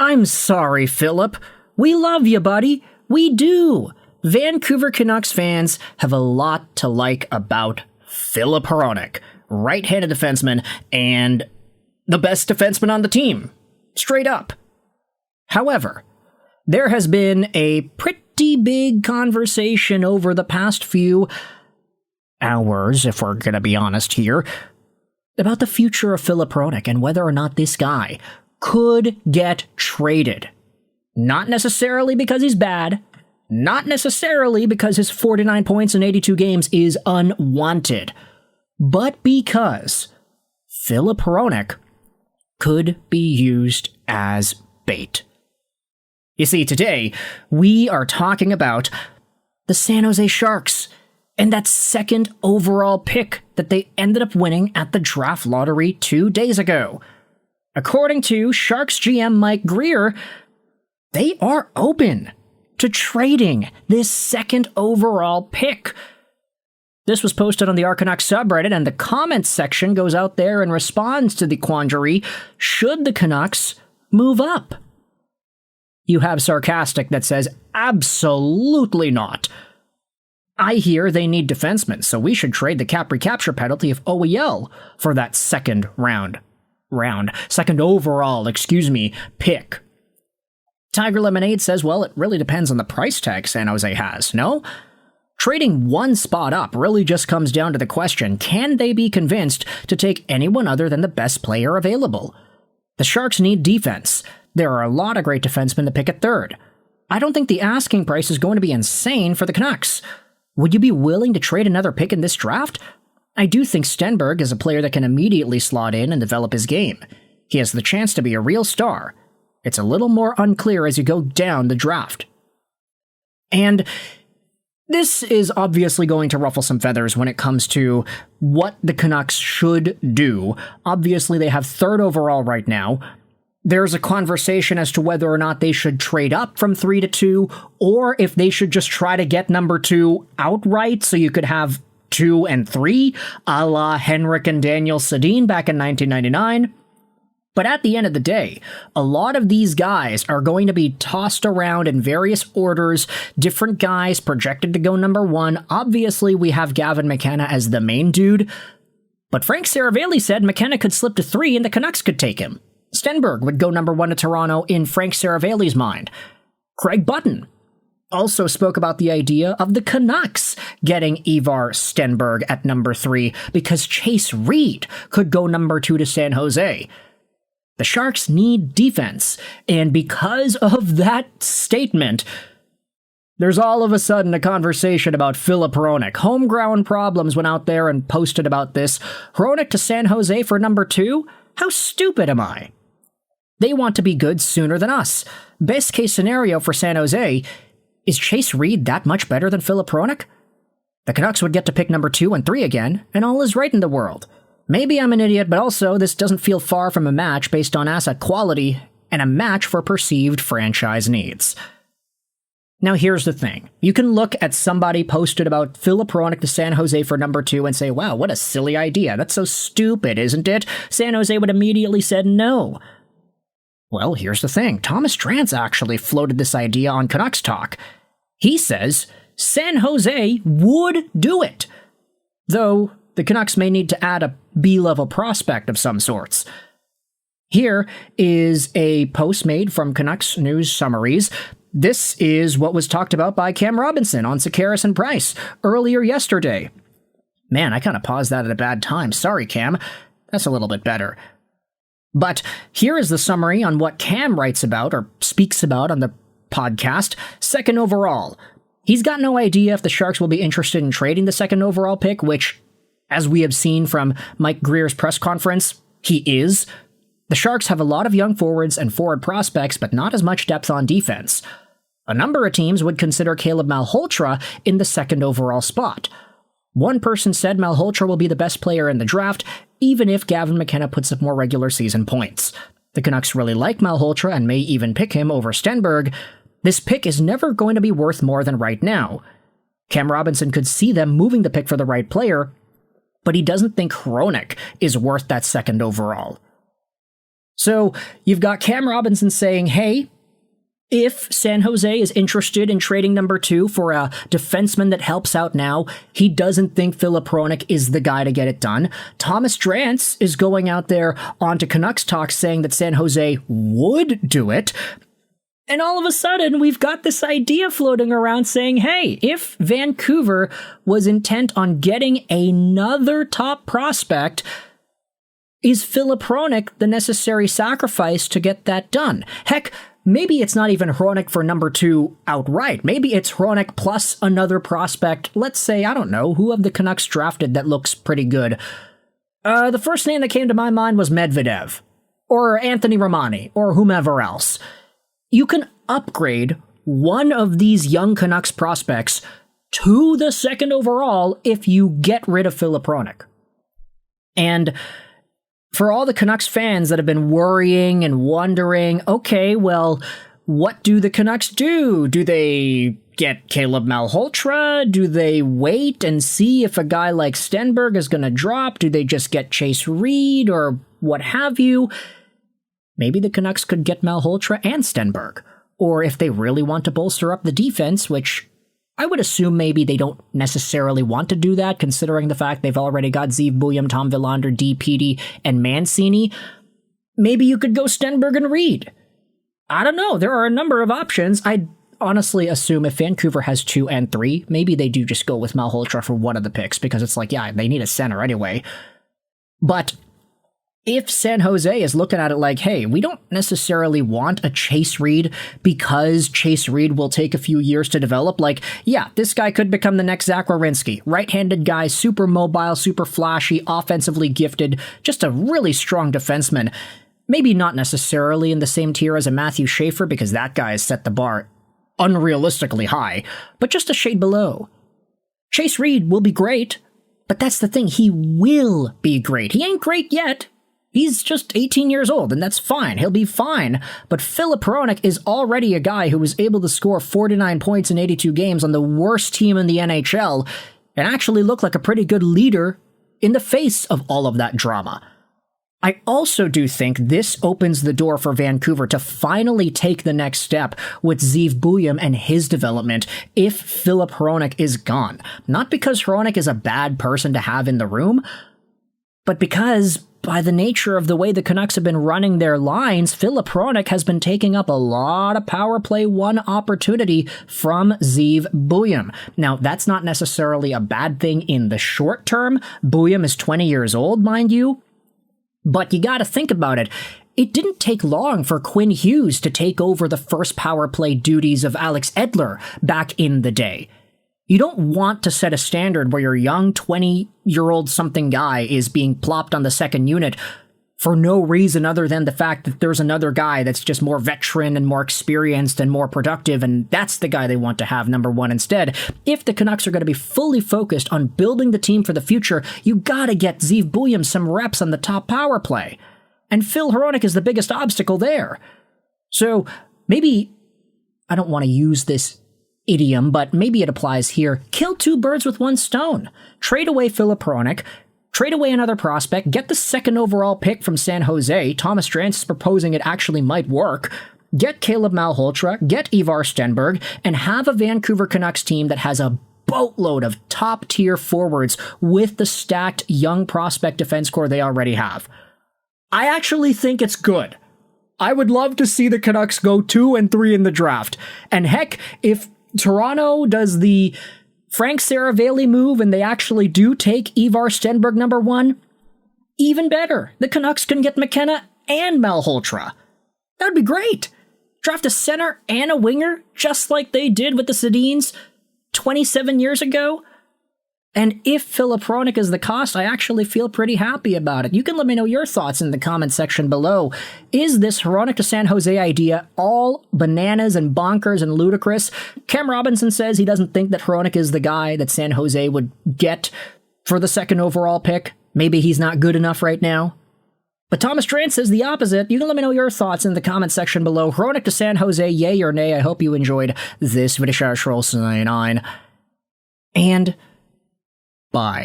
I'm sorry, Filip. We love you, buddy. We do. Vancouver Canucks fans have a lot to like about Filip Hronek, right-handed defenseman, and the best defenseman on the team. Straight up. However, there has been a pretty big conversation over the past few hours, if we're going to be honest here, about the future of Filip Hronek and whether or not this guy could get traded. Not necessarily because he's bad, not necessarily because his 49 points in 82 games is unwanted, but because Filip Hronek could be used as bait. You see, today, we are talking about the San Jose Sharks and that second overall pick that they ended up winning at the draft lottery 2 days ago. According to Sharks GM Mike Grier, they are open to trading this second overall pick. This was posted on the Canucks subreddit, and the comments section goes out there and responds to the quandary, should the Canucks move up? You have sarcastic that says, absolutely not. I hear they need defensemen, so we should trade the cap recapture penalty of OEL for that second overall pick. Tiger Lemonade says, well, it really depends on the price tag San Jose has, no? Trading one spot up really just comes down to the question, can they be convinced to take anyone other than the best player available? The Sharks need defense. There are a lot of great defensemen to pick at third. I don't think the asking price is going to be insane for the Canucks. Would you be willing to trade another pick in this draft? I do think Stenberg is a player that can immediately slot in and develop his game. He has the chance to be a real star. It's a little more unclear as you go down the draft. And this is obviously going to ruffle some feathers when it comes to what the Canucks should do. Obviously, they have third overall right now. There's a conversation as to whether or not they should trade up from 3 to 2, or if they should just try to get number 2 outright so you could have 2 and 3, a la Henrik and Daniel Sedin back in 1999. But at the end of the day, a lot of these guys are going to be tossed around in various orders, different guys projected to go number 1. Obviously, we have Gavin McKenna as the main dude, but Frank Saravalli said McKenna could slip to 3 and the Canucks could take him. Stenberg would go number 1 to Toronto in Frank Saravalli's mind. Craig Button also spoke about the idea of the Canucks getting Ivar Stenberg at number 3 because Chase Reed could go number 2 to San Jose. The Sharks need defense, and because of that statement, there's all of a sudden a conversation about Filip Hronek. Homegrown Problems went out there and posted about this. Hronek to San Jose for number 2? How stupid am I? They want to be good sooner than us. Best case scenario for San Jose, is Chase Reed that much better than Filip Hronek? The Canucks would get to pick number 2 and 3 again, and all is right in the world. Maybe I'm an idiot, but also this doesn't feel far from a match based on asset quality and a match for perceived franchise needs. Now here's the thing. You can look at somebody posted about Filip Hronek to San Jose for number 2 and say, wow, what a silly idea. That's so stupid, isn't it? San Jose would immediately said no. Well, here's the thing. Thomas Drance actually floated this idea on Canucks Talk. He says San Jose would do it, though the Canucks may need to add a B-level prospect of some sorts. Here is a post made from Canucks News Summaries. This is what was talked about by Cam Robinson on Sakaris and Price earlier yesterday. Man, I kind of paused that at a bad time. Sorry, Cam. That's a little bit better. But here is the summary on what Cam writes about or speaks about on the podcast. Second overall. He's got no idea if the Sharks will be interested in trading the second overall pick, which, as we have seen from Mike Grier's press conference, he is. The Sharks have a lot of young forwards and forward prospects, but not as much depth on defense. A number of teams would consider Caleb Malhotra in the second overall spot. One person said Malhotra will be the best player in the draft, even if Gavin McKenna puts up more regular season points. The Canucks really like Malhotra and may even pick him over Stenberg. This pick is never going to be worth more than right now. Cam Robinson could see them moving the pick for the right player, but he doesn't think Hronek is worth that second overall. So you've got Cam Robinson saying, hey, if San Jose is interested in trading number 2 for a defenseman that helps out now, he doesn't think Filip Hronek is the guy to get it done. Thomas Drance is going out there onto Canucks Talk saying that San Jose would do it. And all of a sudden, we've got this idea floating around saying, hey, if Vancouver was intent on getting another top prospect, is Filip Hronek the necessary sacrifice to get that done? Heck, maybe it's not even Hronek for number 2 outright. Maybe it's Hronek plus another prospect. Let's say, I don't know, who have the Canucks drafted that looks pretty good? The first name that came to my mind was Medvedev, or Anthony Romani, or whomever else. You can upgrade one of these young Canucks prospects to the 2nd overall if you get rid of Filip Hronek. And for all the Canucks fans that have been worrying and wondering, okay, well, what do the Canucks do? Do they get Caleb Malhotra? Do they wait and see if a guy like Stenberg is going to drop? Do they just get Chase Reed or what have you? Maybe the Canucks could get Malhotra and Stenberg. Or if they really want to bolster up the defense, which I would assume maybe they don't necessarily want to do that, considering the fact they've already got Zeev Buium, Tom Willander, D. Petey, and Mancini. Maybe you could go Stenberg and Reed. I don't know. There are a number of options. I'd honestly assume if Vancouver has 2 and 3, maybe they do just go with Malhotra for one of the picks, because it's like, yeah, they need a center anyway. But if San Jose is looking at it like, hey, we don't necessarily want a Chase Reed because Chase Reed will take a few years to develop, like, yeah, this guy could become the next Zach Werenski. Right-handed guy, super mobile, super flashy, offensively gifted, just a really strong defenseman. Maybe not necessarily in the same tier as a Matthew Schaefer, because that guy has set the bar unrealistically high, but just a shade below. Chase Reed will be great, but that's the thing, he will be great. He ain't great yet. He's just 18 years old, and that's fine. He'll be fine. But Filip Hronek is already a guy who was able to score 49 points in 82 games on the worst team in the NHL and actually look like a pretty good leader in the face of all of that drama. I also do think this opens the door for Vancouver to finally take the next step with Zeev Buium and his development if Filip Hronek is gone. Not because Hronek is a bad person to have in the room, but because by the nature of the way the Canucks have been running their lines, Filip Hronek has been taking up a lot of power play 1 opportunity from Zeev Buium. Now, that's not necessarily a bad thing in the short term. Buium is 20 years old, mind you. But you gotta think about it. It didn't take long for Quinn Hughes to take over the first power play duties of Alex Edler back in the day. You don't want to set a standard where your young 20-year-old something guy is being plopped on the second unit for no reason other than the fact that there's another guy that's just more veteran and more experienced and more productive, and that's the guy they want to have number 1 instead. If the Canucks are going to be fully focused on building the team for the future, you gotta get Zeev Buium some reps on the top power play. And Phil Hronek is the biggest obstacle there. So maybe, I don't want to use this idiom, but maybe it applies here. Kill 2 birds with 1 stone. Trade away Filip Hronek, trade away another prospect, get the 2nd overall pick from San Jose. Thomas Drance is proposing it actually might work. Get Caleb Malhotra, get Ivar Stenberg, and have a Vancouver Canucks team that has a boatload of top-tier forwards with the stacked young prospect defense core they already have. I actually think it's good. I would love to see the Canucks go 2 and 3 in the draft. And heck, if Toronto does the Frank Saravalli move and they actually do take Ivar Stenberg number 1, even better. The Canucks can get McKenna and Malhotra. That'd be great. Draft a center and a winger, just like they did with the Sedins 27 years ago. And if Filip Hronek is the cost, I actually feel pretty happy about it. You can let me know your thoughts in the comment section below. Is this Hronek to San Jose idea all bananas and bonkers and ludicrous? Cam Robinson says he doesn't think that Hronek is the guy that San Jose would get for the 2nd overall pick. Maybe he's not good enough right now. But Thomas Drance says the opposite. You can let me know your thoughts in the comment section below. Hronek to San Jose, yay or nay? I hope you enjoyed this video. And bye.